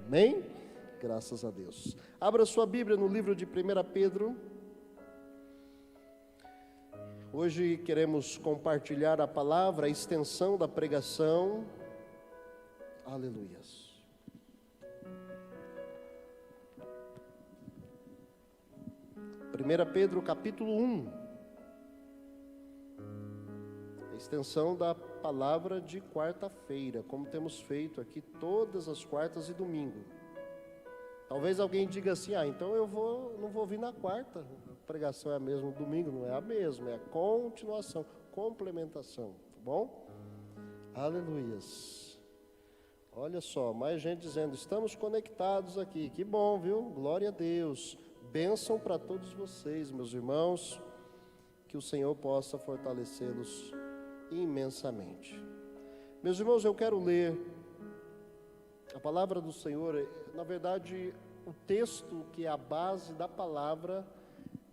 Amém? Graças a Deus. Abra sua Bíblia no livro de 1 Pedro. Hoje queremos compartilhar a palavra, a extensão da pregação. Aleluias. 1 Pedro capítulo 1. A extensão da palavra de quarta-feira, como temos feito aqui todas as quartas e domingo. Talvez alguém diga assim, então não vou vir na quarta, a pregação é a mesma, domingo não é a mesma, é a continuação, complementação, tá bom? Aleluias. Olha só, mais gente dizendo, estamos conectados aqui, que bom, viu? Glória a Deus. Bênção para todos vocês, meus irmãos, que o Senhor possa fortalecê-los imensamente. Meus irmãos, eu quero ler a palavra do Senhor. Na verdade, o texto que é a base da palavra,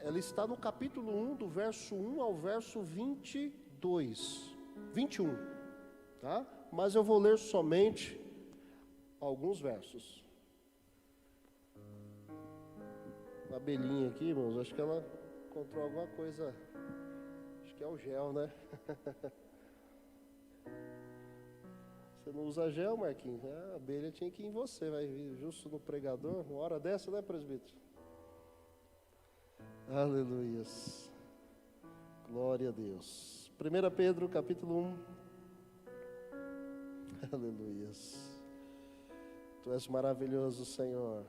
ela está no capítulo 1, do verso 1 ao verso 21, tá? Mas eu vou ler somente alguns versos. Uma abelhinha aqui, irmãos, acho que ela encontrou alguma coisa, acho que é o gel, né? Você não usa gel, Marquinhos? A abelha tinha que ir em você, vai vir justo no pregador, uma hora dessa, né, presbítero? Aleluias. Glória a Deus. 1 Pedro, capítulo 1. Aleluias. Tu és maravilhoso, Senhor.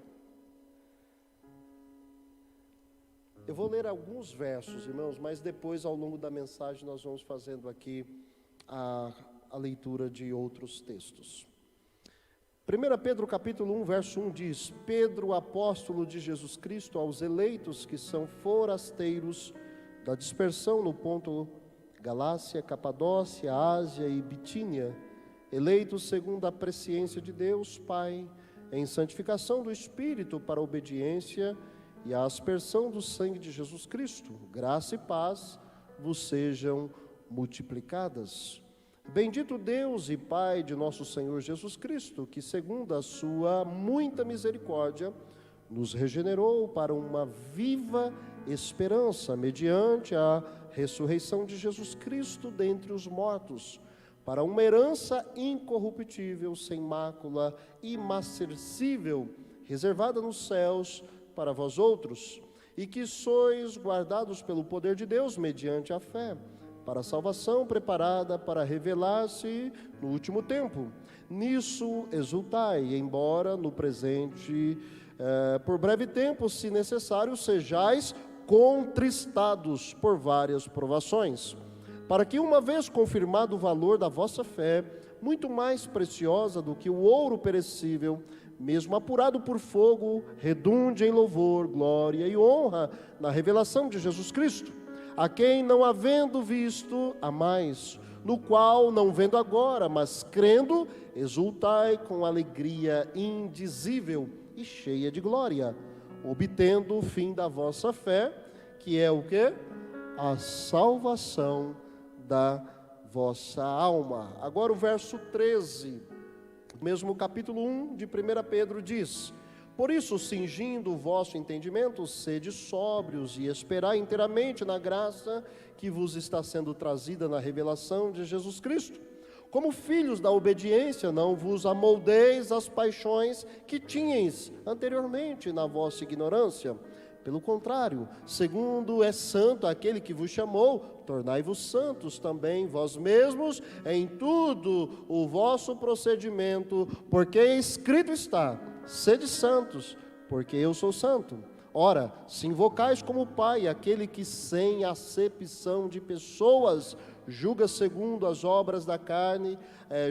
Eu vou ler alguns versos, irmãos, mas depois, ao longo da mensagem, nós vamos fazendo aqui a leitura de outros textos. 1 Pedro capítulo 1, verso 1 diz: Pedro, apóstolo de Jesus Cristo, aos eleitos que são forasteiros da dispersão no ponto Galácia, Capadócia, Ásia e Bitínia, eleitos segundo a presciência de Deus Pai, em santificação do Espírito para a obediência e a aspersão do sangue de Jesus Cristo, graça e paz vos sejam multiplicadas. Bendito Deus e Pai de nosso Senhor Jesus Cristo, que segundo a sua muita misericórdia, nos regenerou para uma viva esperança, mediante a ressurreição de Jesus Cristo dentre os mortos, para uma herança incorruptível, sem mácula, imarcessível, reservada nos céus para vós outros, e que sois guardados pelo poder de Deus mediante a fé, para a salvação preparada para revelar-se no último tempo. Nisso exultai, embora no presente, por breve tempo, se necessário, sejais contristados por várias provações, para que, uma vez confirmado o valor da vossa fé, muito mais preciosa do que o ouro perecível, mesmo apurado por fogo, redunde em louvor, glória e honra na revelação de Jesus Cristo, a quem, não havendo visto, amais, no qual, não vendo agora, mas crendo, exultai com alegria indizível e cheia de glória, obtendo o fim da vossa fé, que é o quê? A salvação da vossa alma. Agora o verso 13, mesmo capítulo 1 de 1 Pedro diz: Por isso, cingindo o vosso entendimento, sede sóbrios e esperai inteiramente na graça que vos está sendo trazida na revelação de Jesus Cristo. Como filhos da obediência, não vos amoldeis às paixões que tinhais anteriormente na vossa ignorância. Pelo contrário, segundo é santo aquele que vos chamou, tornai-vos santos também vós mesmos em tudo o vosso procedimento, porque escrito está: sede santos, porque eu sou santo. Ora, se invocais como Pai aquele que, sem acepção de pessoas, julga segundo as obras da carne,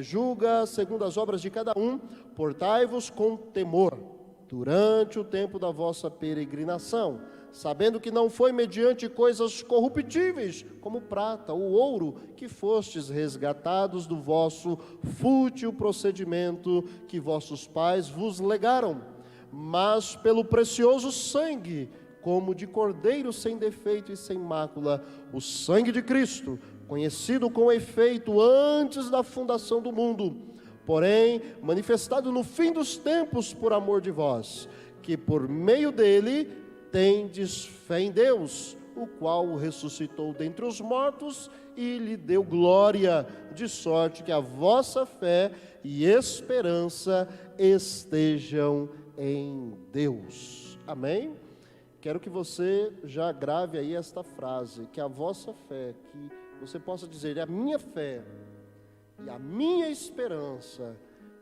julga segundo as obras de cada um, portai-vos com temor durante o tempo da vossa peregrinação, sabendo que não foi mediante coisas corruptíveis, como prata ou ouro, que fostes resgatados do vosso fútil procedimento que vossos pais vos legaram, mas pelo precioso sangue, como de cordeiro sem defeito e sem mácula, o sangue de Cristo, conhecido com efeito antes da fundação do mundo, porém manifestado no fim dos tempos por amor de vós, que por meio dele tendes fé em Deus, o qual o ressuscitou dentre os mortos e lhe deu glória, de sorte que a vossa fé e esperança estejam em Deus. Amém? Quero que você já grave aí esta frase, que a vossa fé, que você possa dizer, a minha fé e a minha esperança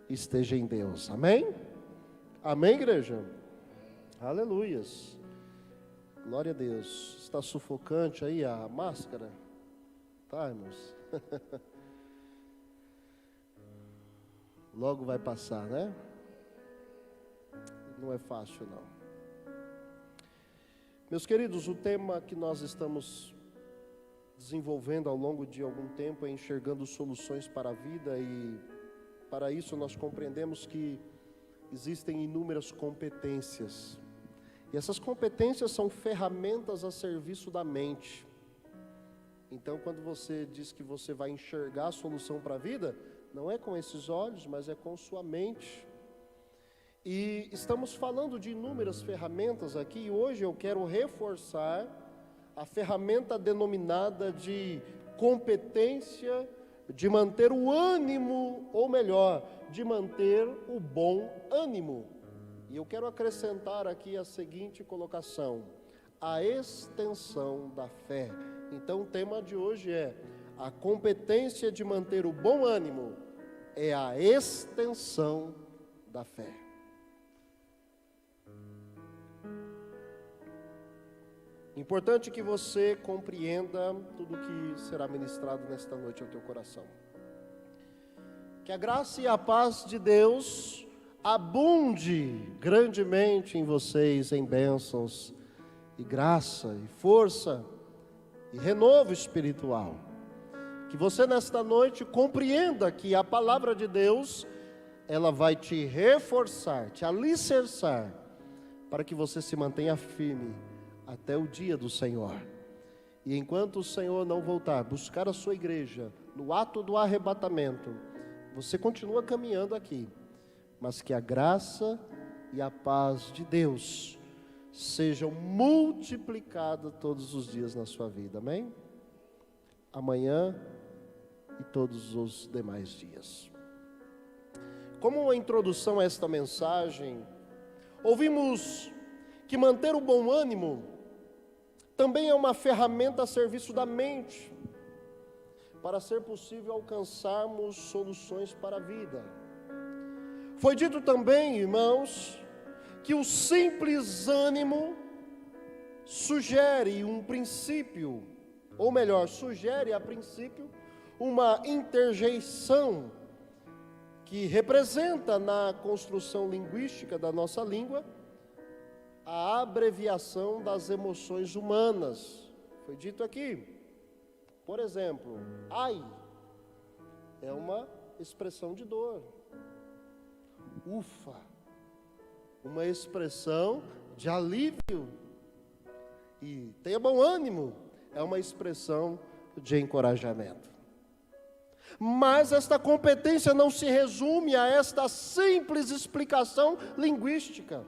esteja em Deus. Amém? Amém, igreja? Aleluias. Glória a Deus. Está sufocante aí a máscara? Tá, irmãos? Logo vai passar, né? Não é fácil, não. Meus queridos, o tema que nós estamos desenvolvendo ao longo de algum tempo é enxergando soluções para a vida, e para isso nós compreendemos que existem inúmeras competências. E essas competências são ferramentas a serviço da mente. Então, quando você diz que você vai enxergar a solução para a vida, não é com esses olhos, mas é com sua mente. E estamos falando de inúmeras ferramentas aqui, e hoje eu quero reforçar a ferramenta denominada de competência de manter o ânimo, ou melhor, de manter o bom ânimo. E eu quero acrescentar aqui a seguinte colocação: a extensão da fé. Então o tema de hoje é: a competência de manter o bom ânimo é a extensão da fé. Importante que você compreenda tudo que será ministrado nesta noite ao teu coração. Que a graça e a paz de Deus abunde grandemente em vocês, em bênçãos e graça e força e renovo espiritual. Que você nesta noite compreenda que a palavra de Deus, ela vai te reforçar, te alicerçar, para que você se mantenha firme até o dia do Senhor. E enquanto o Senhor não voltar, buscar a sua igreja no ato do arrebatamento, você continua caminhando aqui, mas que a graça e a paz de Deus sejam multiplicadas todos os dias na sua vida, amém? Amanhã e todos os demais dias. Como uma introdução a esta mensagem, ouvimos que manter o bom ânimo também é uma ferramenta a serviço da mente, para ser possível alcançarmos soluções para a vida. Foi dito também, irmãos, que o simples ânimo sugere um princípio, ou melhor, sugere a princípio uma interjeição que representa na construção linguística da nossa língua a abreviação das emoções humanas. Foi dito aqui, por exemplo, ai é uma expressão de dor. Ufa, uma expressão de alívio. E tenha bom ânimo, é uma expressão de encorajamento. Mas esta competência não se resume a esta simples explicação linguística.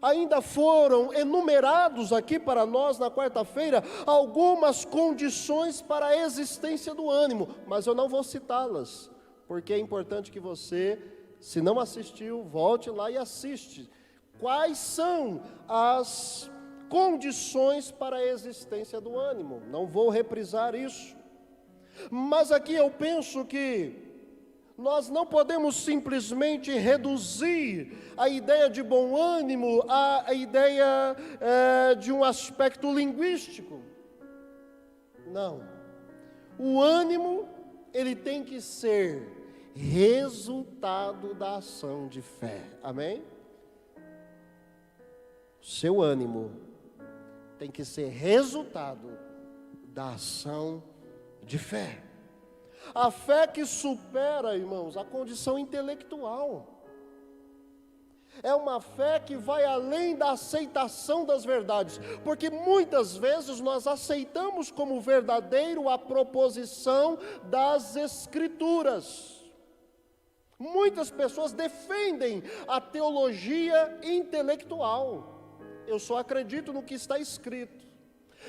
Ainda foram enumerados aqui para nós na quarta-feira algumas condições para a existência do ânimo, mas eu não vou citá-las, porque é importante que você, se não assistiu, volte lá e assiste. Quais são as condições para a existência do ânimo? Não vou reprisar isso. Mas aqui eu penso que nós não podemos simplesmente reduzir a ideia de bom ânimo à ideia de um aspecto linguístico. Não. O ânimo, ele tem que ser resultado da ação de fé. Amém? Seu ânimo tem que ser resultado da ação de fé. A fé que supera, irmãos, a condição intelectual. É uma fé que vai além da aceitação das verdades, porque muitas vezes nós aceitamos como verdadeiro a proposição das Escrituras. Muitas pessoas defendem a teologia intelectual. Eu só acredito no que está escrito.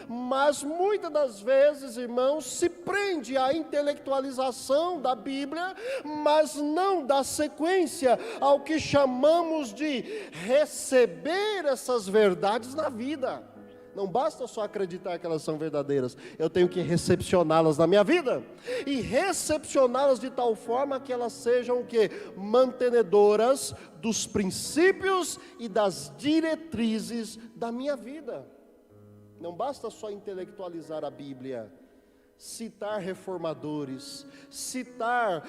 Mas muitas das vezes, irmãos, se prende à intelectualização da Bíblia, mas não dá sequência ao que chamamos de receber essas verdades na vida. Não basta só acreditar que elas são verdadeiras, eu tenho que recepcioná-las na minha vida, e recepcioná-las de tal forma que elas sejam o quê? Mantenedoras dos princípios e das diretrizes da minha vida. Não basta só intelectualizar a Bíblia, citar reformadores, citar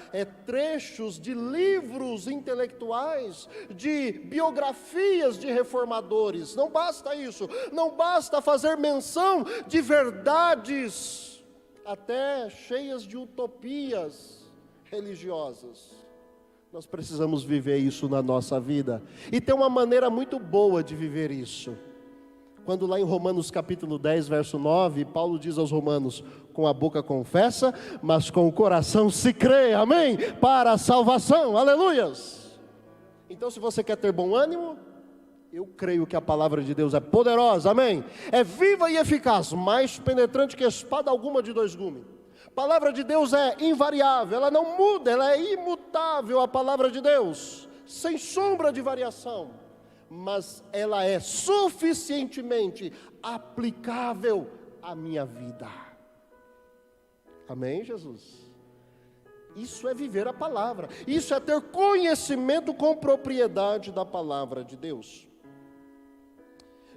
trechos de livros intelectuais, de biografias de reformadores. Não basta isso, não basta fazer menção de verdades, até cheias de utopias religiosas. Nós precisamos viver isso na nossa vida, e tem uma maneira muito boa de viver isso. Quando lá em Romanos capítulo 10, verso 9, Paulo diz aos romanos: com a boca confessa, mas com o coração se crê, amém? Para a salvação, aleluias. Então, se você quer ter bom ânimo, eu creio que a palavra de Deus é poderosa, amém? É viva e eficaz, mais penetrante que espada alguma de dois gumes. A palavra de Deus é invariável, ela não muda, ela é imutável, a palavra de Deus, sem sombra de variação. Mas ela é suficientemente aplicável à minha vida. Amém, Jesus? Isso é viver a palavra, isso é ter conhecimento com propriedade da palavra de Deus.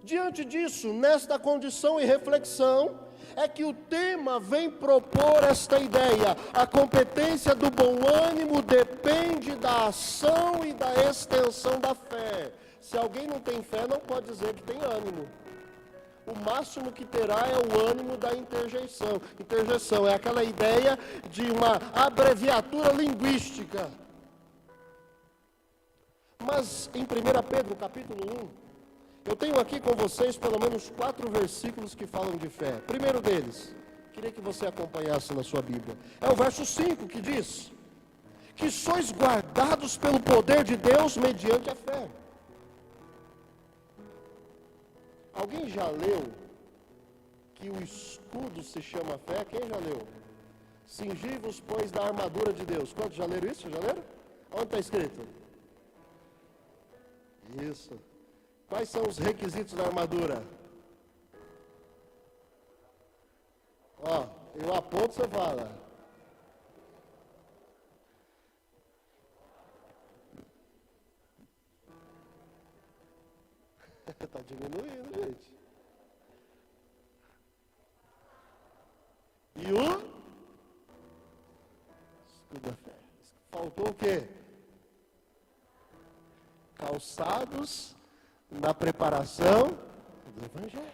Diante disso, nesta condição e reflexão, é que o tema vem propor esta ideia: a competência do bom ânimo depende da ação e da extensão da fé. Se alguém não tem fé, não pode dizer que tem ânimo. O máximo que terá é o ânimo da interjeição. Interjeição é aquela ideia de uma abreviatura linguística. Mas em 1 Pedro capítulo 1, eu tenho aqui com vocês pelo menos 4 versículos que falam de fé. Primeiro deles, queria que você acompanhasse na sua Bíblia, é o verso 5, que diz que sois guardados pelo poder de Deus mediante a fé. Alguém já leu que o escudo se chama fé? Quem já leu? Cingi-vos, pois, da armadura de Deus. Quantos já leram isso? Já leram? Onde está escrito? Isso. Quais são os requisitos da armadura? Ó, eu aponto, você fala. Está diminuindo, gente. E o escudo da fé. Faltou o quê? Calçados na preparação do Evangelho.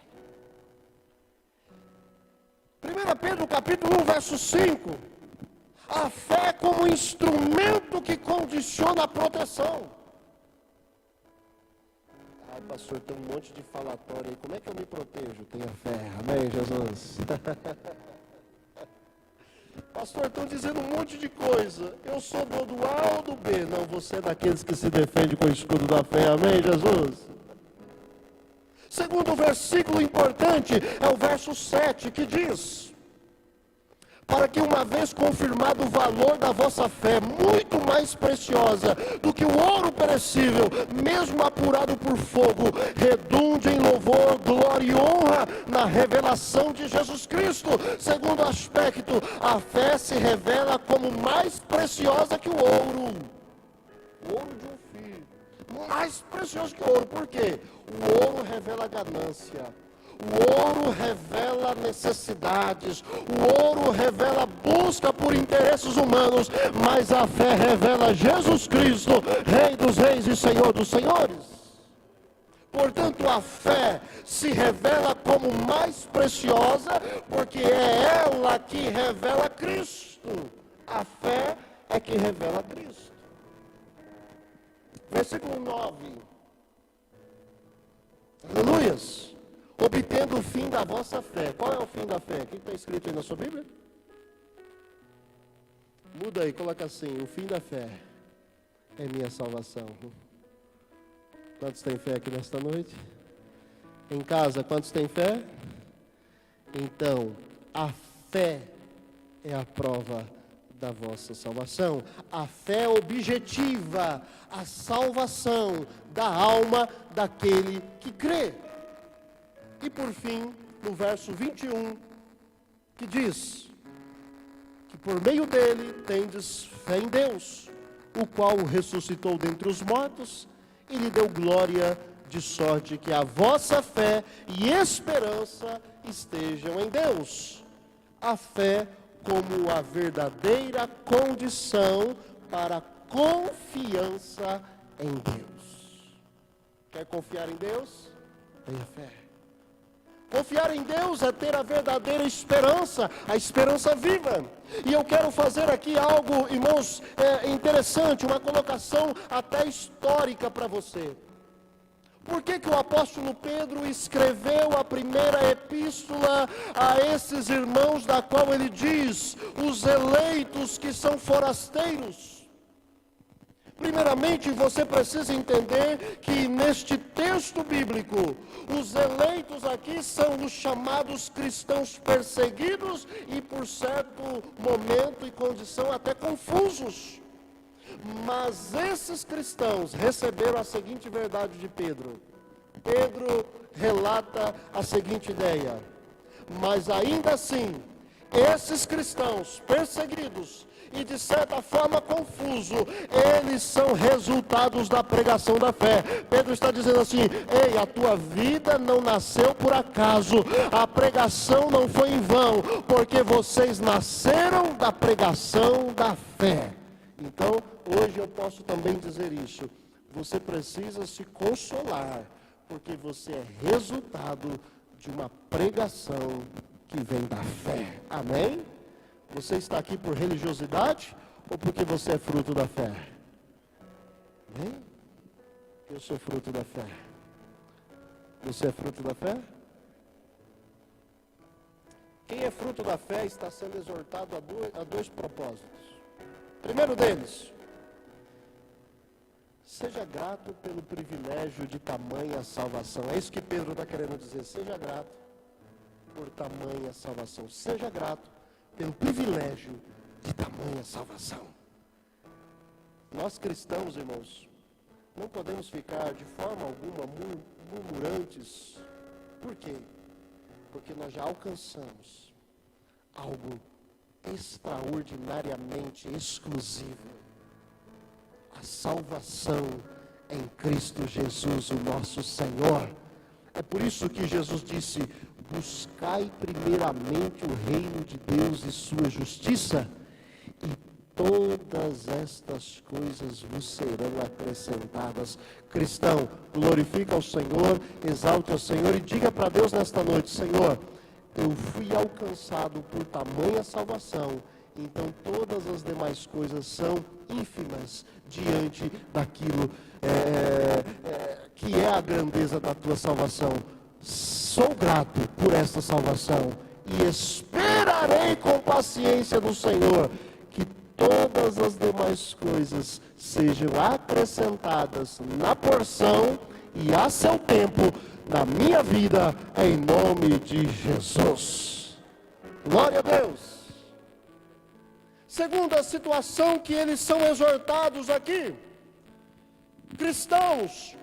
1 Pedro capítulo 1, verso 5. A fé como instrumento que condiciona a proteção. Ai, pastor, tem um monte de falatório aí. Como é que eu me protejo? Tenha fé. Amém, Jesus? Pastor, estão dizendo um monte de coisa. Eu sou do A ou do B? Não, você é daqueles que se defende com o escudo da fé. Amém, Jesus? Segundo versículo importante é o verso 7, que diz: para que, uma vez confirmado o valor da vossa fé, muito mais preciosa do que o ouro perecível, mesmo apurado por fogo, redunde em louvor, glória e honra na revelação de Jesus Cristo. Segundo aspecto, a fé se revela como mais preciosa que o ouro. O ouro de um filho, mais precioso que o ouro. Por quê? O ouro revela ganância. O ouro revela necessidades, o ouro revela busca por interesses humanos, mas a fé revela Jesus Cristo, Rei dos Reis e Senhor dos Senhores. Portanto, a fé se revela como mais preciosa, porque é ela que revela Cristo. A fé é que revela Cristo. Versículo 9. Aleluias. Obtendo o fim da vossa fé. Qual é o fim da fé? O que está escrito aí na sua Bíblia? Muda aí, coloca assim: o fim da fé. é minha salvação. Quantos têm fé aqui nesta noite? Em casa, quantos têm fé? Então, a fé é a prova da vossa salvação. A fé objetiva a salvação da alma daquele que crê. E por fim, no verso 21, que diz que por meio dele tendes fé em Deus, o qual o ressuscitou dentre os mortos e lhe deu glória, de sorte que a vossa fé e esperança estejam em Deus. A fé como a verdadeira condição para a confiança em Deus. Quer confiar em Deus? Tenha fé. Confiar em Deus é ter a verdadeira esperança, a esperança viva. E eu quero fazer aqui algo, irmãos, interessante, uma colocação até histórica para você. Por que o apóstolo Pedro escreveu a primeira epístola a esses irmãos, da qual ele diz, os eleitos que são forasteiros? Primeiramente, você precisa entender que neste texto bíblico, os eleitos aqui são os chamados cristãos perseguidos e por certo momento e condição até confusos. Mas esses cristãos receberam a seguinte verdade de Pedro. Pedro relata a seguinte ideia: mas ainda assim, esses cristãos perseguidos e de certa forma confuso, eles são resultados da pregação da fé. Pedro está dizendo assim: ei, a tua vida não nasceu por acaso, a pregação não foi em vão, porque vocês nasceram da pregação da fé. Então, hoje eu posso também dizer isso: você precisa se consolar, porque você é resultado de uma pregação que vem da fé. Amém? Você está aqui por religiosidade ou porque você é fruto da fé? Amém? Eu sou fruto da fé. Você é fruto da fé? Quem é fruto da fé está sendo exortado a dois propósitos. Primeiro deles, seja grato pelo privilégio de tamanha salvação. É isso que Pedro está querendo dizer. Seja grato por tamanha salvação. Seja grato pelo privilégio de tamanha salvação. Nós cristãos, irmãos, não podemos ficar de forma alguma murmurantes. Por quê? Porque nós já alcançamos algo extraordinariamente exclusivo: a salvação em Cristo Jesus, o nosso Senhor. É por isso que Jesus disse: buscai primeiramente o reino de Deus e sua justiça, e todas estas coisas vos serão acrescentadas. Cristão, glorifica ao Senhor, exalte ao Senhor e diga para Deus nesta noite: Senhor, eu fui alcançado por tamanha salvação, então todas as demais coisas são ínfimas diante daquilo que é a grandeza da tua salvação. Sou grato por esta salvação e esperarei com paciência no Senhor que todas as demais coisas sejam acrescentadas na porção e a seu tempo na minha vida, em nome de Jesus. Glória a Deus. Segunda situação que eles são exortados aqui: cristãos,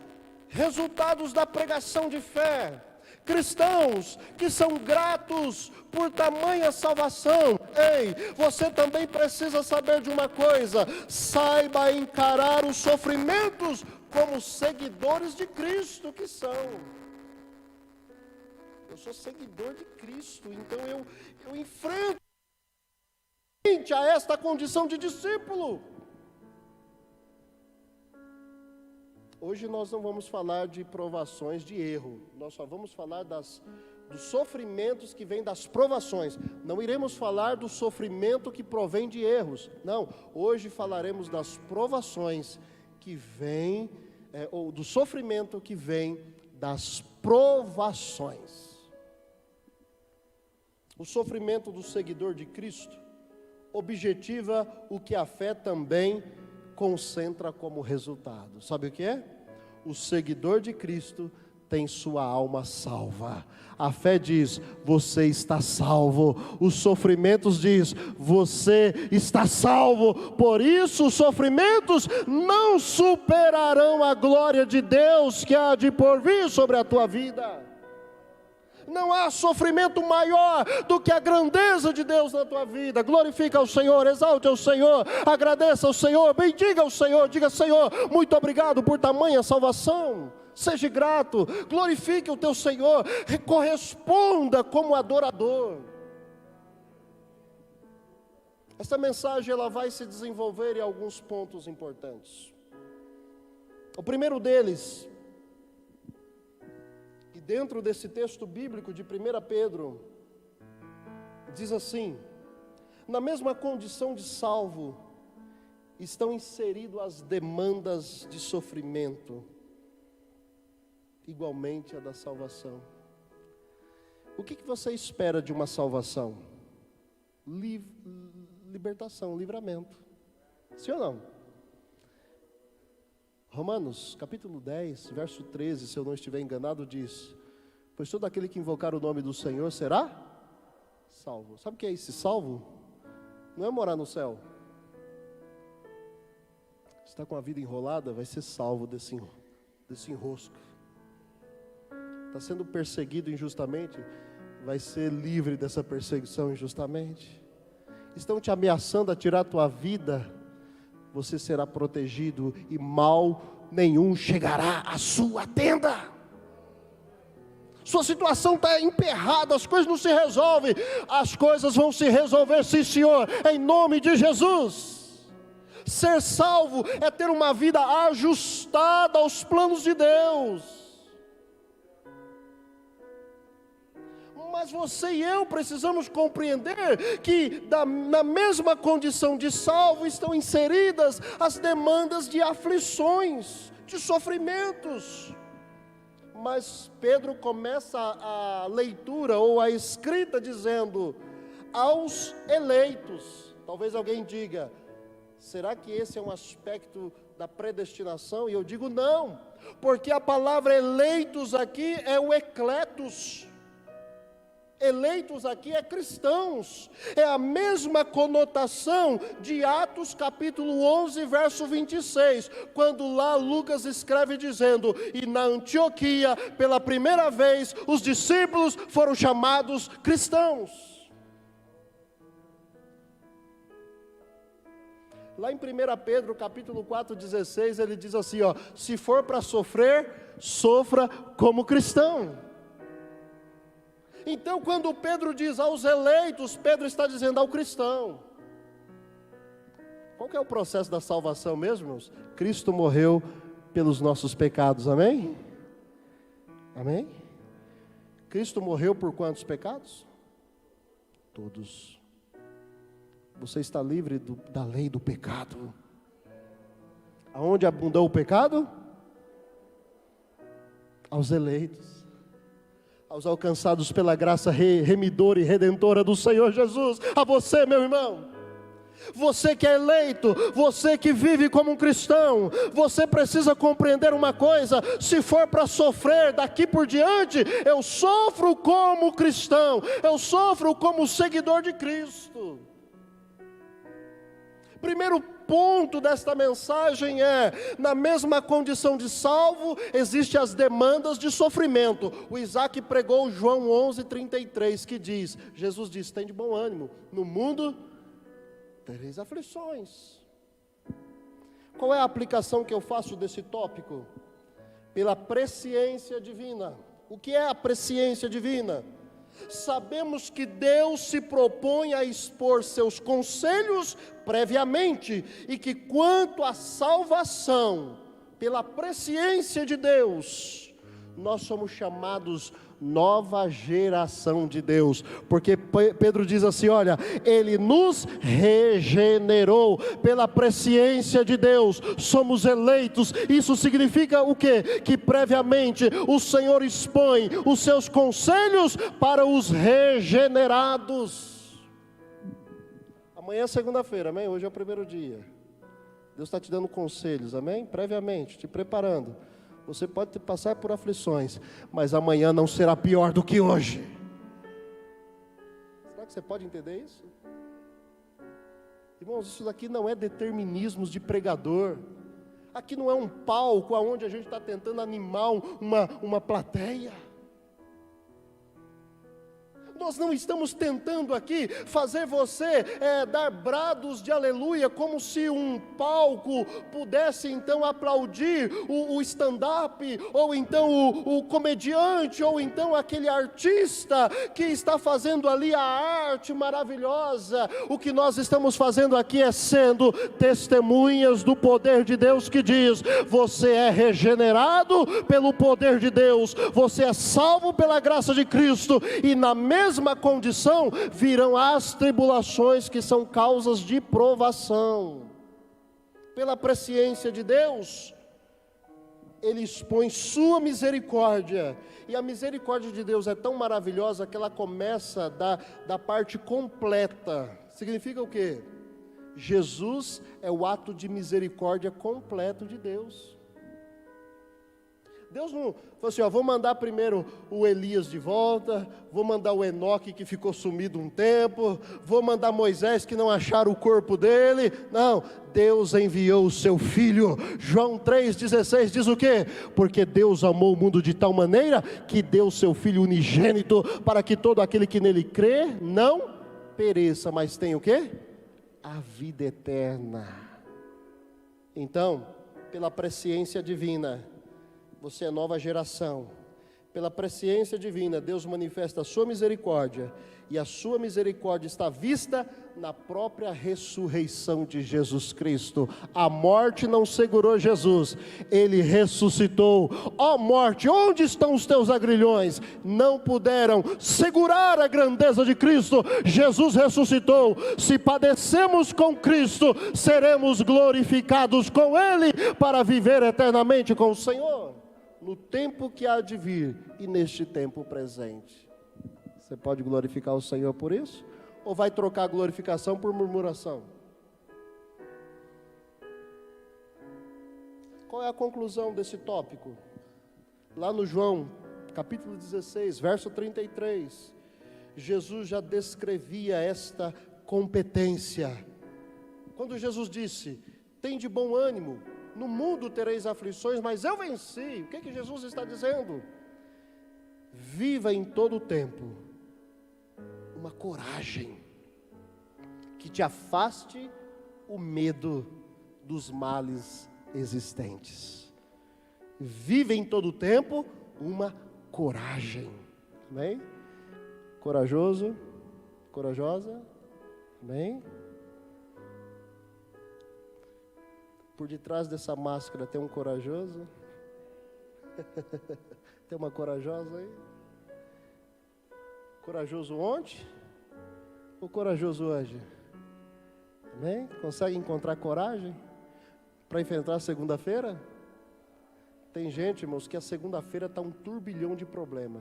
resultados da pregação de fé, cristãos que são gratos por tamanha salvação. Ei, você também precisa saber de uma coisa: saiba encarar os sofrimentos como seguidores de Cristo que são. Eu sou seguidor de Cristo, então eu enfrento a esta condição de discípulo. Hoje nós não vamos falar de provações de erro, nós só vamos falar dos sofrimentos que vêm das provações. Não iremos falar do sofrimento que provém de erros, não. Hoje falaremos das provações que vêm, ou do sofrimento que vem das provações. O sofrimento do seguidor de Cristo objetiva o que a fé também concentra como resultado. Sabe o que é? O seguidor de Cristo tem sua alma salva. A fé diz, você está salvo. Os sofrimentos diz, você está salvo. Por isso os sofrimentos não superarão a glória de Deus que há de por vir sobre a tua vida. Não há sofrimento maior do que a grandeza de Deus na tua vida. Glorifica ao Senhor, exalte ao Senhor, agradeça ao Senhor, bendiga ao Senhor, diga: Senhor, muito obrigado por tamanha salvação. Seja grato, glorifique o teu Senhor, corresponda como adorador. Esta mensagem ela vai se desenvolver em alguns pontos importantes. O primeiro deles, e dentro desse texto bíblico de 1 Pedro, diz assim: na mesma condição de salvo, estão inseridas as demandas de sofrimento, igualmente a da salvação. O que você espera de uma salvação? Libertação, livramento. Sim ou não? Romanos, capítulo 10, verso 13, se eu não estiver enganado, diz: pois todo aquele que invocar o nome do Senhor será salvo. Sabe o que é esse salvo? Não é morar no céu. Se está com a vida enrolada, vai ser salvo desse enrosco. Está sendo perseguido injustamente, vai ser livre dessa perseguição injustamente. Estão te ameaçando a tirar a tua vida, você será protegido e mal nenhum chegará à sua tenda. Sua situação está emperrada, as coisas não se resolvem. As coisas vão se resolver, sim Senhor, em nome de Jesus. Ser salvo é ter uma vida ajustada aos planos de Deus. Mas você e eu precisamos compreender que na mesma condição de salvo estão inseridas as demandas de aflições, de sofrimentos. Mas Pedro começa a leitura ou a escrita dizendo: aos eleitos. Talvez alguém diga: será que esse é um aspecto da predestinação? E eu digo não, porque a palavra eleitos aqui é o ecletos. Eleitos aqui é cristãos, é a mesma conotação de Atos capítulo 11 verso 26, quando lá Lucas escreve dizendo: e na Antioquia pela primeira vez os discípulos foram chamados cristãos. Lá em 1 Pedro capítulo 4:16 ele diz assim, ó: se for para sofrer, sofra como cristão. Então, quando Pedro diz aos eleitos, Pedro está dizendo ao cristão. Qual que é o processo da salvação mesmo, irmãos? Cristo morreu pelos nossos pecados, amém? Amém? Cristo morreu por quantos pecados? Todos. Você está livre da lei do pecado. Aonde abundou o pecado? Aos eleitos. Aos alcançados pela graça remidora e redentora do Senhor Jesus. A você, meu irmão, você que é eleito, você que vive como um cristão, você precisa compreender uma coisa: se for para sofrer daqui por diante, eu sofro como cristão, eu sofro como seguidor de Cristo. Primeiro ponto desta mensagem é: na mesma condição de salvo, existem as demandas de sofrimento. O Isaac pregou João 11:33, que diz, Jesus disse: tem de bom ânimo, no mundo tereis aflições. Qual é a aplicação que eu faço desse tópico? Pela presciência divina. O que é a presciência divina? Sabemos que Deus se propõe a expor seus conselhos previamente, e que quanto à salvação, pela presciência de Deus, nós somos chamados nova geração de Deus, porque Pedro diz assim, olha, Ele nos regenerou pela presciência de Deus, somos eleitos. Isso significa o quê? Que previamente o Senhor expõe os seus conselhos para os regenerados. Amanhã é segunda-feira, amém? Hoje é o primeiro dia. Deus está te dando conselhos, amém? Previamente, te preparando. Você pode passar por aflições, mas amanhã não será pior do que hoje. Será que você pode entender isso? Irmãos, isso daqui não é determinismos de pregador. Aqui não é um palco onde a gente está tentando animar uma plateia. Nós não estamos tentando aqui fazer você dar brados de aleluia, como se um palco pudesse então aplaudir o stand-up, ou então o comediante, ou então aquele artista que está fazendo ali a arte maravilhosa. O que nós estamos fazendo aqui é sendo testemunhas do poder de Deus, que diz: você é regenerado pelo poder de Deus, você é salvo pela graça de Cristo, e na mesma condição virão as tribulações, que são causas de provação. Pela presciência de Deus, Ele expõe sua misericórdia, e a misericórdia de Deus é tão maravilhosa que ela começa da parte completa. Significa o quê? Jesus é o ato de misericórdia completo de Deus. Deus não falou assim, vou mandar primeiro o Elias de volta, vou mandar o Enoque que ficou sumido um tempo, vou mandar Moisés que não acharam o corpo dele. Não, Deus enviou o seu Filho. João 3,16 diz o quê? Porque Deus amou o mundo de tal maneira que deu o seu Filho unigênito, para que todo aquele que nele crê não pereça, mas tenha o quê? A vida eterna. Então, pela presciência divina, você é nova geração. Pela presciência divina, Deus manifesta a sua misericórdia, e a sua misericórdia está vista na própria ressurreição de Jesus Cristo. A morte não segurou Jesus, Ele ressuscitou. Ó morte, onde estão os teus agrilhões? Não puderam segurar a grandeza de Cristo. Jesus ressuscitou. Se padecemos com Cristo, seremos glorificados com Ele, para viver eternamente com o Senhor, no tempo que há de vir e neste tempo presente. Você pode glorificar o Senhor por isso? Ou vai trocar a glorificação por murmuração? Qual é a conclusão desse tópico? Lá no João, capítulo 16, verso 33, Jesus já descrevia esta competência. Quando Jesus disse: tem de bom ânimo, no mundo tereis aflições, mas eu venci. O que Jesus está dizendo? Viva em todo o tempo uma coragem que te afaste o medo dos males existentes. Viva em todo o tempo uma coragem. Amém? Corajoso, corajosa. Amém? Por detrás dessa máscara tem um corajoso? Tem uma corajosa aí? Corajoso ontem ou corajoso hoje? Amém? Consegue encontrar coragem para enfrentar a segunda-feira? Tem gente, irmãos, que a segunda-feira está um turbilhão de problema.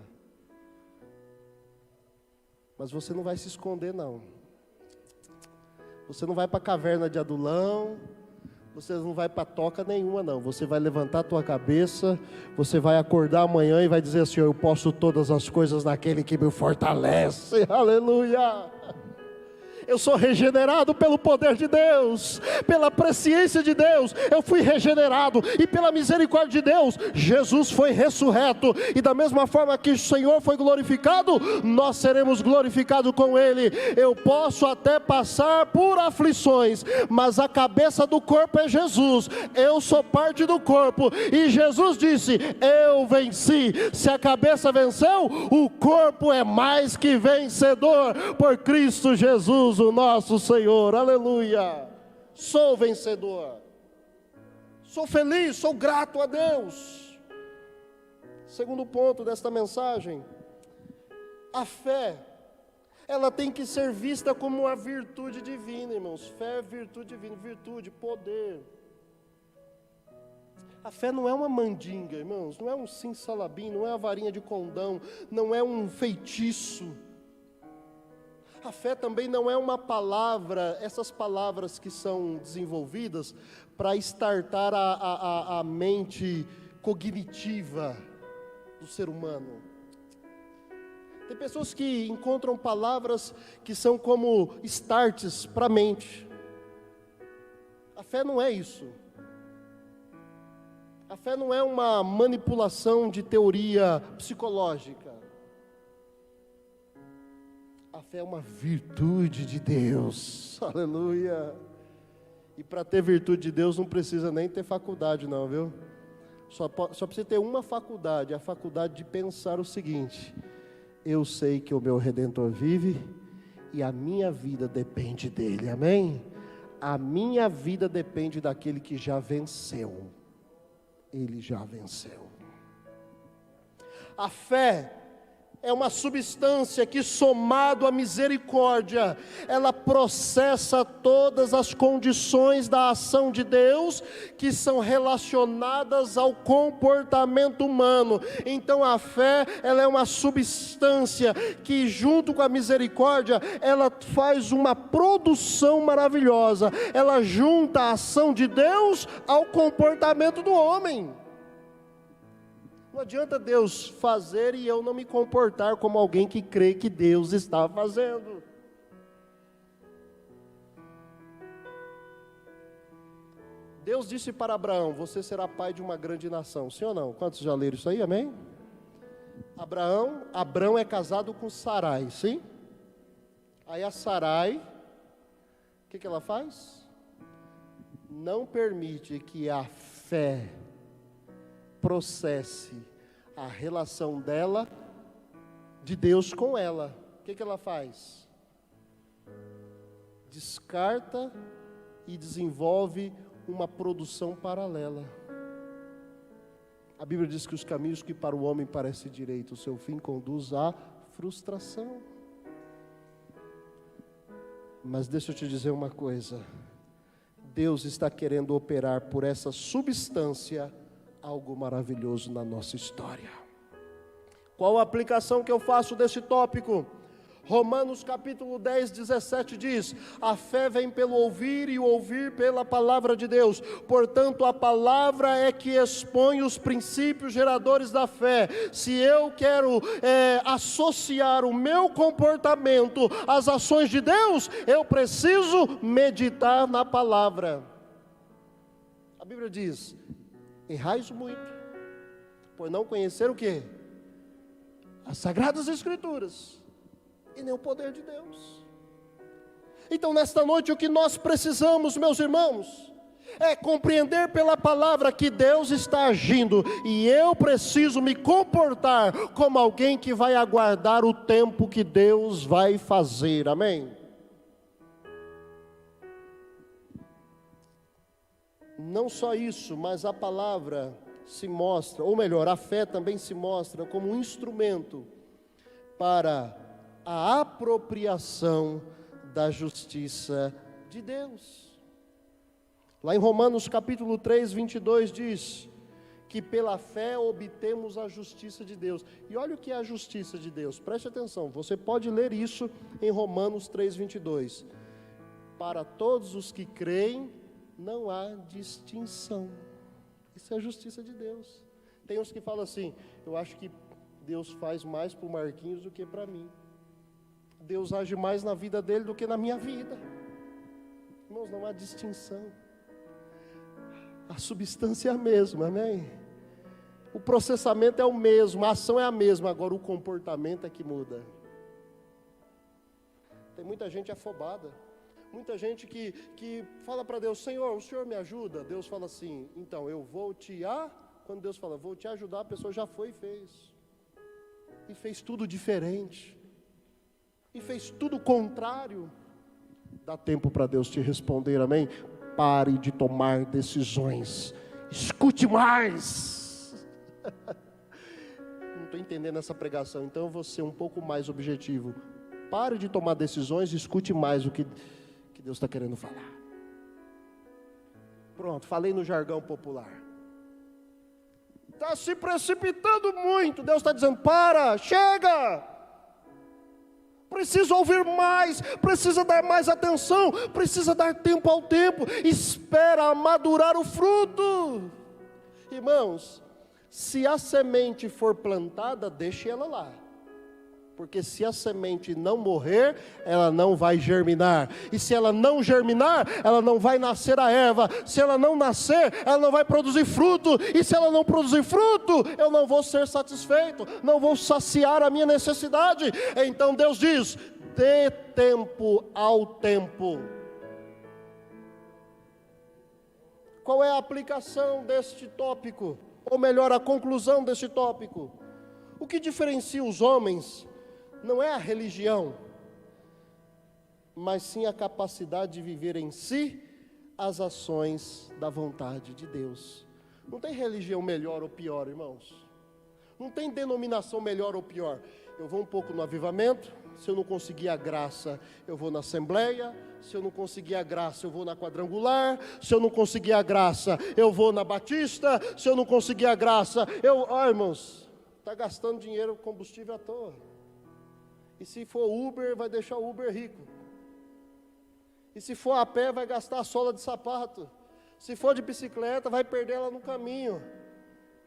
Mas você não vai se esconder, não. Você não vai para a caverna de Adulão. Você não vai para toca nenhuma, não. Você vai levantar a tua cabeça, você vai acordar amanhã e vai dizer assim: eu posso todas as coisas naquele que me fortalece. Aleluia! Eu sou regenerado pelo poder de Deus, pela presciência de Deus, eu fui regenerado, e pela misericórdia de Deus, Jesus foi ressurreto, e da mesma forma que o Senhor foi glorificado, nós seremos glorificados com Ele. Eu posso até passar por aflições, mas a cabeça do corpo é Jesus, eu sou parte do corpo, e Jesus disse: eu venci. Se a cabeça venceu, o corpo é mais que vencedor, por Cristo Jesus, o nosso Senhor. Aleluia! Sou vencedor, sou feliz, sou grato a Deus. Segundo ponto desta mensagem: a fé, ela tem que ser vista como uma virtude divina, irmãos. Fé é virtude divina, virtude, poder. A fé não é uma mandinga, irmãos, não é um simsalabim, não é a varinha de condão, não é um feitiço. A fé também não é uma palavra, essas palavras que são desenvolvidas para startar a mente cognitiva do ser humano. Tem pessoas que encontram palavras que são como starts para a mente. A fé não é isso. A fé não é uma manipulação de teoria psicológica. A fé é uma virtude de Deus, aleluia. E para ter virtude de Deus não precisa nem ter faculdade não, viu? Só precisa ter uma faculdade, a faculdade de pensar o seguinte: eu sei que o meu Redentor vive e a minha vida depende dele, amém? A minha vida depende daquele que já venceu, ele já venceu. A fé é uma substância que, somado à misericórdia, ela processa todas as condições da ação de Deus que são relacionadas ao comportamento humano. Então a fé, ela é uma substância que, junto com a misericórdia, ela faz uma produção maravilhosa. Ela junta a ação de Deus ao comportamento do homem. Não adianta Deus fazer e eu não me comportar como alguém que crê que Deus está fazendo. Deus disse para Abraão: você será pai de uma grande nação. Sim ou não? Quantos já leram isso aí? Amém? Abraão é casado com Sarai, sim? Aí a Sarai, o que ela faz? Não permite que a fé processe a relação dela, de Deus com ela. O que ela faz? Descarta e desenvolve uma produção paralela. A Bíblia diz que os caminhos que para o homem parecem direitos, o seu fim conduz à frustração. Mas deixa eu te dizer uma coisa: Deus está querendo operar por essa substância algo maravilhoso na nossa história. Qual a aplicação que eu faço desse tópico? Romanos capítulo 10, 17 diz: a fé vem pelo ouvir e o ouvir pela palavra de Deus. Portanto, a palavra é que expõe os princípios geradores da fé. Se eu quero associar o meu comportamento às ações de Deus, eu preciso meditar na palavra. A Bíblia diz: errais muito, por não conhecer o quê? As Sagradas Escrituras, e nem o poder de Deus. Então nesta noite o que nós precisamos, meus irmãos, é compreender pela palavra que Deus está agindo, e eu preciso me comportar como alguém que vai aguardar o tempo que Deus vai fazer, amém? Não só isso, mas a palavra se mostra, ou melhor, a fé também se mostra como um instrumento para a apropriação da justiça de Deus. Lá em Romanos capítulo 3, 22 diz que pela fé obtemos a justiça de Deus. E olha o que é a justiça de Deus, preste atenção, você pode ler isso em Romanos 3, 22. Para todos os que creem, não há distinção. Isso é a justiça de Deus. Tem uns que falam assim: eu acho que Deus faz mais para o Marquinhos do que para mim. Deus age mais na vida dele do que na minha vida. Irmãos, não há distinção. A substância é a mesma, amém? O processamento é o mesmo, a ação é a mesma, agora o comportamento é que muda. Tem muita gente afobada. Muita gente que fala para Deus: Senhor, o Senhor me ajuda? Deus fala assim: então eu vou te Quando Deus fala vou te ajudar, a pessoa já foi e fez. E fez tudo diferente. E fez tudo contrário. Dá tempo para Deus te responder, amém? Pare de tomar decisões. Escute mais. Não estou entendendo essa pregação, então eu vou ser um pouco mais objetivo. Pare de tomar decisões e escute mais o que Deus está querendo falar. Pronto, falei no jargão popular. Está se precipitando muito. Deus está dizendo: para, chega. precisa ouvir mais, precisa dar mais atenção, precisa dar tempo ao tempo, espera madurar o fruto. Irmãos, se a semente for plantada, deixe ela lá. Porque se a semente não morrer, ela não vai germinar. E se ela não germinar, ela não vai nascer a erva. Se ela não nascer, ela não vai produzir fruto. E se ela não produzir fruto, eu não vou ser satisfeito, não vou saciar a minha necessidade. Então Deus diz: dê tempo ao tempo. Qual é a aplicação deste tópico? Ou melhor, a conclusão deste tópico? O que diferencia os homens não é a religião, mas sim a capacidade de viver em si as ações da vontade de Deus. Não tem religião melhor ou pior, irmãos. Não tem denominação melhor ou pior. Eu vou um pouco no avivamento, se eu não conseguir a graça, eu vou na assembleia. Se eu não conseguir a graça, eu vou na quadrangular. Se eu não conseguir a graça, eu vou na batista. Se eu não conseguir a graça, irmãos, está gastando dinheiro, combustível à toa. E se for Uber, vai deixar o Uber rico. E se for a pé, vai gastar a sola de sapato. Se for de bicicleta, vai perder ela no caminho.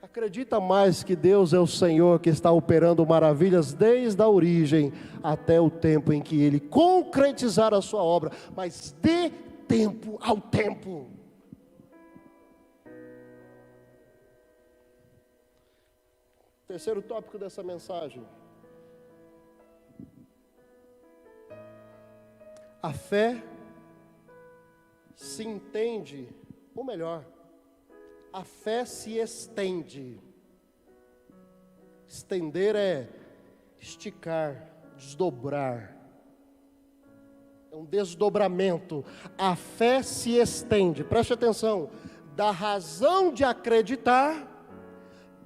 Acredita mais que Deus é o Senhor que está operando maravilhas desde a origem até o tempo em que Ele concretizar a sua obra. Mas dê tempo ao tempo. Terceiro tópico dessa mensagem. A fé se entende, ou melhor, a fé se estende. Estender é esticar, desdobrar. É um desdobramento. A fé se estende, preste atenção, da razão de acreditar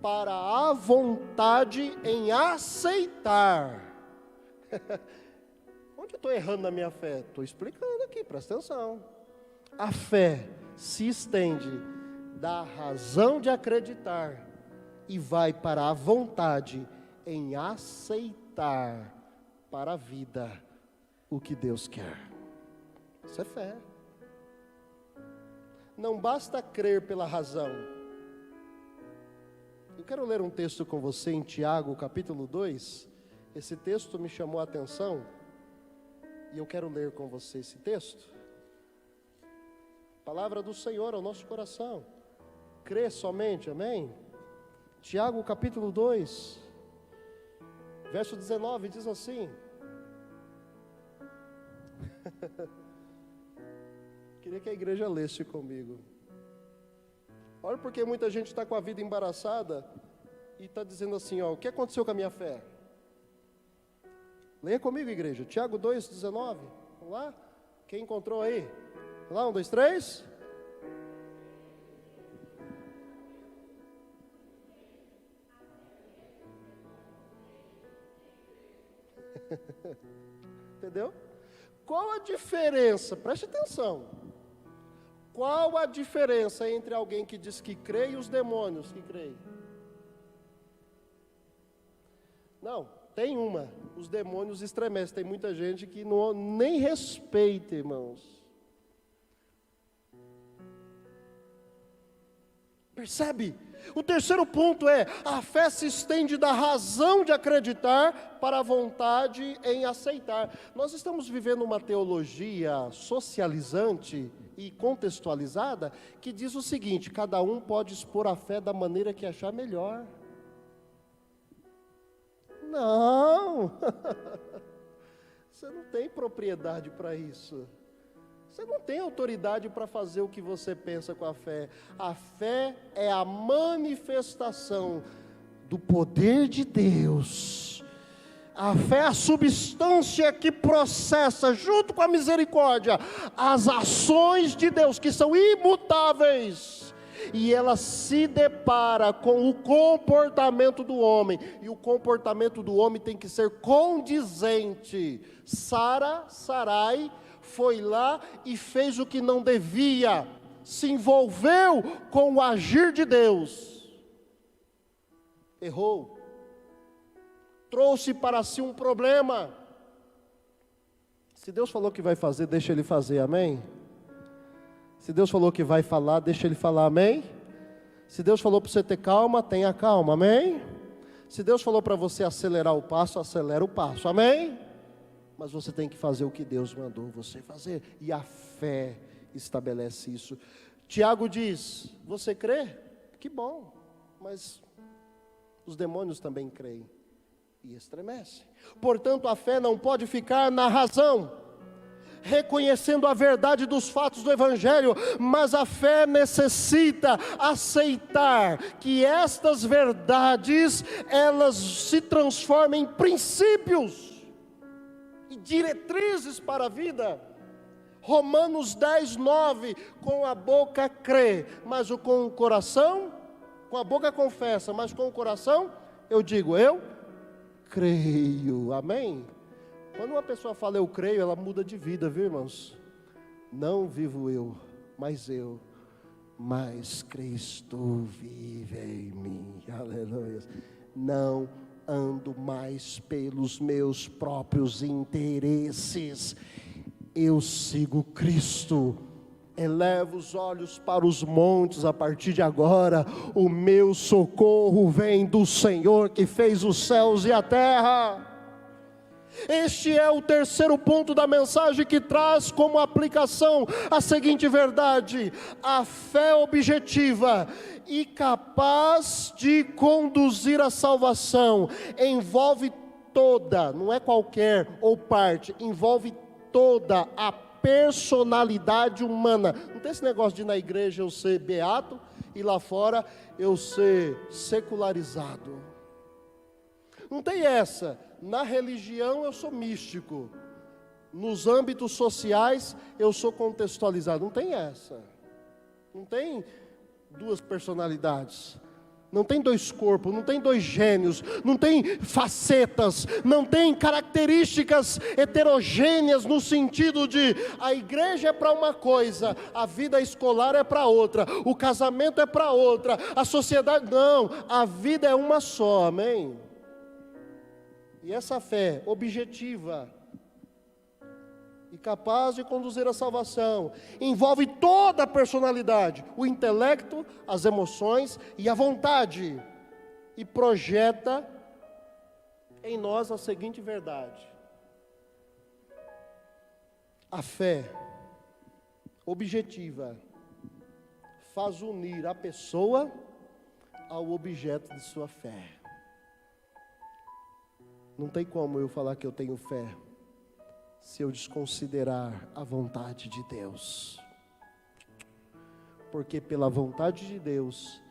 para a vontade em aceitar. Onde eu estou errando na minha fé? Estou explicando aqui, presta atenção. A fé se estende da razão de acreditar e vai para a vontade em aceitar para a vida o que Deus quer. Isso é fé. Não basta crer pela razão. Eu quero ler um texto com você em Tiago, capítulo 2. Esse texto me chamou a atenção e eu quero ler com você esse texto. Palavra do Senhor ao nosso coração. Crê somente, amém? Tiago capítulo 2, verso 19, diz assim. Queria que a igreja lesse comigo. Olha porque muita gente está com a vida embaraçada e está dizendo assim, ó, o que aconteceu com a minha fé? Leia comigo, igreja, Tiago 2, 19, vamos lá? Quem encontrou aí? Vamos lá, 1, 2, 3... Entendeu? Qual a diferença? Preste atenção. Qual a diferença entre alguém que diz que crê e os demônios que creem? Não, tem uma. Os demônios estremecem. Tem muita gente que não, nem respeita, irmãos. Percebe? O terceiro ponto é, a fé se estende da razão de acreditar para a vontade em aceitar. Nós estamos vivendo uma teologia socializante e contextualizada, que diz o seguinte, cada um pode expor a fé da maneira que achar melhor. Não, você não tem propriedade para isso. Você não tem autoridade para fazer o que você pensa com a fé. A fé é a manifestação do poder de Deus. A fé é a substância que processa, junto com a misericórdia, as ações de Deus, que são imutáveis. E ela se depara com o comportamento do homem. E o comportamento do homem tem que ser condizente. Sarai foi lá e fez o que não devia, se envolveu com o agir de Deus, errou, trouxe para si um problema, Se Deus falou que vai fazer, deixa Ele fazer, amém? Se Deus falou que vai falar, deixa Ele falar, amém? Se Deus falou para você ter calma, tenha calma, amém? Se Deus falou para você acelerar o passo, acelera o passo, amém? Mas você tem que fazer o que Deus mandou você fazer, e a fé estabelece isso. Tiago diz, você crê? Que bom, mas os demônios também creem e estremecem. Portanto, a fé não pode ficar na razão, reconhecendo a verdade dos fatos do Evangelho, mas a fé necessita aceitar que estas verdades, elas se transformem em princípios e diretrizes para a vida. Romanos 10, 9, com a boca crê, mas com o coração, com a boca confessa, mas com o coração, eu digo, eu creio, amém? Quando uma pessoa fala eu creio, ela muda de vida, viu, irmãos? Não vivo eu, mas Cristo vive em mim, aleluia. Não ando mais pelos meus próprios interesses, eu sigo Cristo. Elevo os olhos para os montes a partir de agora, o meu socorro vem do Senhor que fez os céus e a terra. Este é o terceiro ponto da mensagem, que traz como aplicação a seguinte verdade: a fé objetiva e capaz de conduzir à salvação envolve toda, não é qualquer ou parte, envolve toda a personalidade humana. Não tem esse negócio de na igreja eu ser beato e lá fora eu ser secularizado. Não tem essa. Na religião eu sou místico, nos âmbitos sociais eu sou contextualizado. Não tem essa. Não tem duas personalidades. Não tem dois corpos, não tem dois gênios, não tem facetas, não tem características heterogêneas no sentido de a igreja é para uma coisa, a vida escolar é para outra, o casamento é para outra, a sociedade não, a vida é uma só, amém? E essa fé objetiva e capaz de conduzir à salvação envolve toda a personalidade, o intelecto, as emoções e a vontade, e projeta em nós a seguinte verdade: a fé objetiva faz unir a pessoa ao objeto de sua fé. Não tem como eu falar que eu tenho fé se eu desconsiderar a vontade de Deus, porque pela vontade de Deus,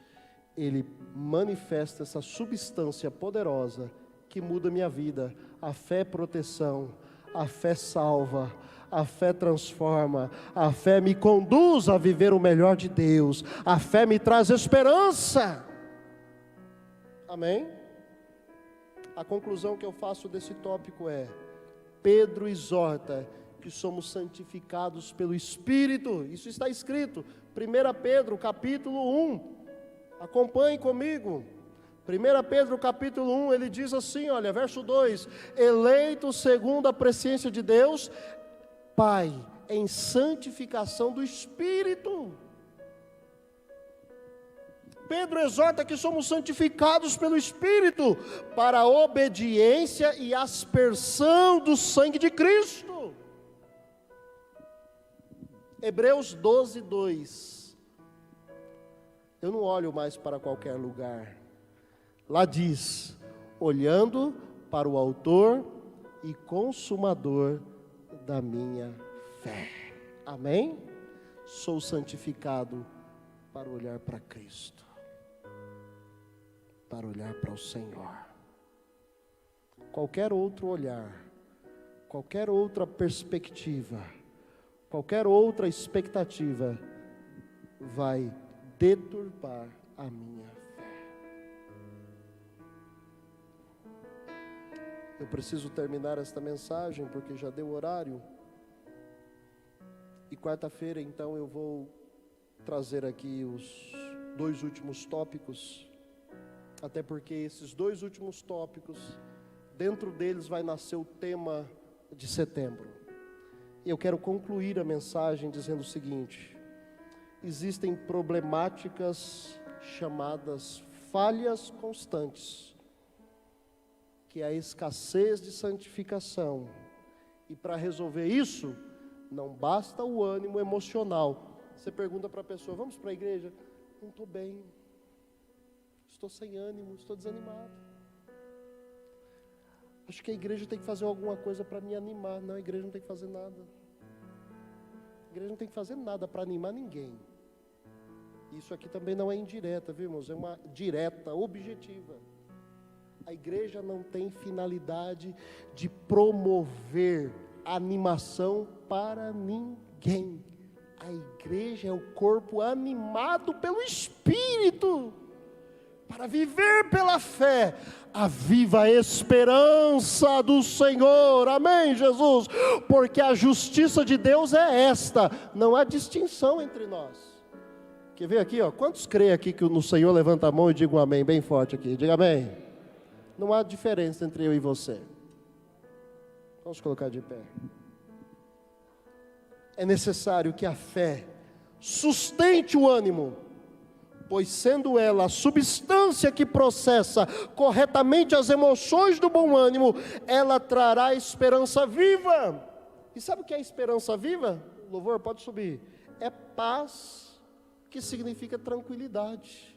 Ele manifesta essa substância poderosa que muda a minha vida. A fé é proteção, a fé salva, a fé transforma, a fé me conduz a viver o melhor de Deus, a fé me traz esperança, amém? A conclusão que eu faço desse tópico é: Pedro exorta que somos santificados pelo Espírito. Isso está escrito, 1 Pedro capítulo 1, acompanhe comigo. 1 Pedro capítulo 1, ele diz assim, olha, verso 2: eleitos segundo a presciência de Deus, Pai, em santificação do Espírito. Pedro exorta que somos santificados pelo Espírito, para a obediência e aspersão do sangue de Cristo. Hebreus 12, 2. Eu não olho mais para qualquer lugar. Lá diz: olhando para o autor e consumador da minha fé. Amém? Sou santificado para olhar para Cristo, para olhar para o Senhor. Qualquer outro olhar, qualquer outra perspectiva, qualquer outra expectativa vai deturpar a minha fé. Eu preciso terminar esta mensagem porque já deu horário. E quarta-feira então eu vou trazer aqui os dois últimos tópicos. Até porque esses dois últimos tópicos, dentro deles vai nascer o tema de setembro. eu quero concluir a mensagem dizendo o seguinte: existem problemáticas chamadas falhas constantes, que é a escassez de santificação. E para resolver isso, não basta o ânimo emocional. Você pergunta para a pessoa: vamos para a igreja? Não estou bem, estou sem ânimo, estou desanimado. Acho que a igreja tem que fazer alguma coisa para me animar. Não, a igreja não tem que fazer nada. A igreja não tem que fazer nada para animar ninguém. Isso aqui também não é indireta, viu, irmãos? É uma direta, objetiva. A igreja não tem finalidade de promover animação para ninguém. A igreja é o corpo animado pelo Espírito, para viver pela fé a viva esperança do Senhor. Amém, Jesus? Porque a justiça de Deus é esta, não há distinção entre nós. Quer ver aqui, ó? Quantos creem aqui que no Senhor? Levanta a mão e diga um amém bem forte aqui. Diga amém. Não há diferença entre eu e você. Vamos colocar de pé. É necessário que a fé sustente o ânimo, pois sendo ela a substância que processa corretamente as emoções do bom ânimo, ela trará esperança viva. E sabe o que é esperança viva? Louvor, pode subir. É paz, que significa tranquilidade,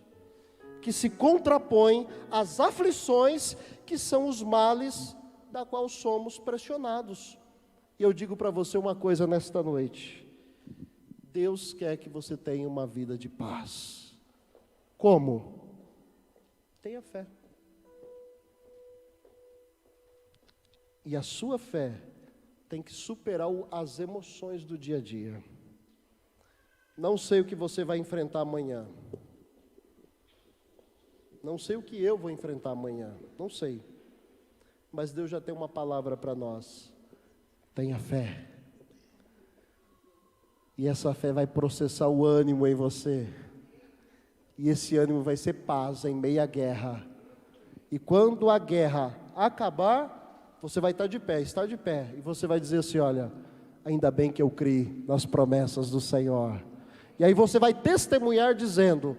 que se contrapõe às aflições, que são os males da qual somos pressionados. E eu digo para você uma coisa nesta noite: Deus quer que você tenha uma vida de paz. Como? Tenha fé. E a sua fé tem que superar as emoções do dia a dia. Não sei o que você vai enfrentar amanhã. Não sei o que eu vou enfrentar amanhã. Não sei. Mas Deus já tem uma palavra para nós. Tenha fé. E essa fé vai processar o ânimo em você. E esse ânimo vai ser paz em meio à guerra. E quando a guerra acabar, você vai estar de pé. E você vai dizer assim: olha, ainda bem que eu criei nas promessas do Senhor. E aí você vai testemunhar dizendo: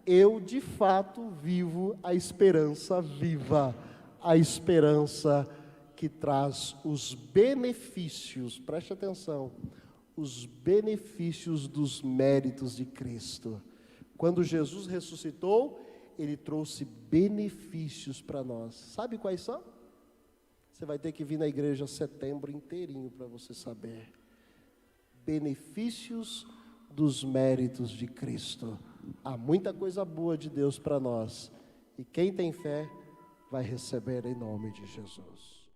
eu de fato vivo a esperança viva. A esperança que traz os benefícios, preste atenção, os benefícios dos méritos de Cristo. Quando Jesus ressuscitou, Ele trouxe benefícios para nós. Sabe quais são? Você vai ter que vir na igreja setembro inteirinho para você saber. Benefícios dos méritos de Cristo. Há muita coisa boa de Deus para nós. E quem tem fé vai receber em nome de Jesus.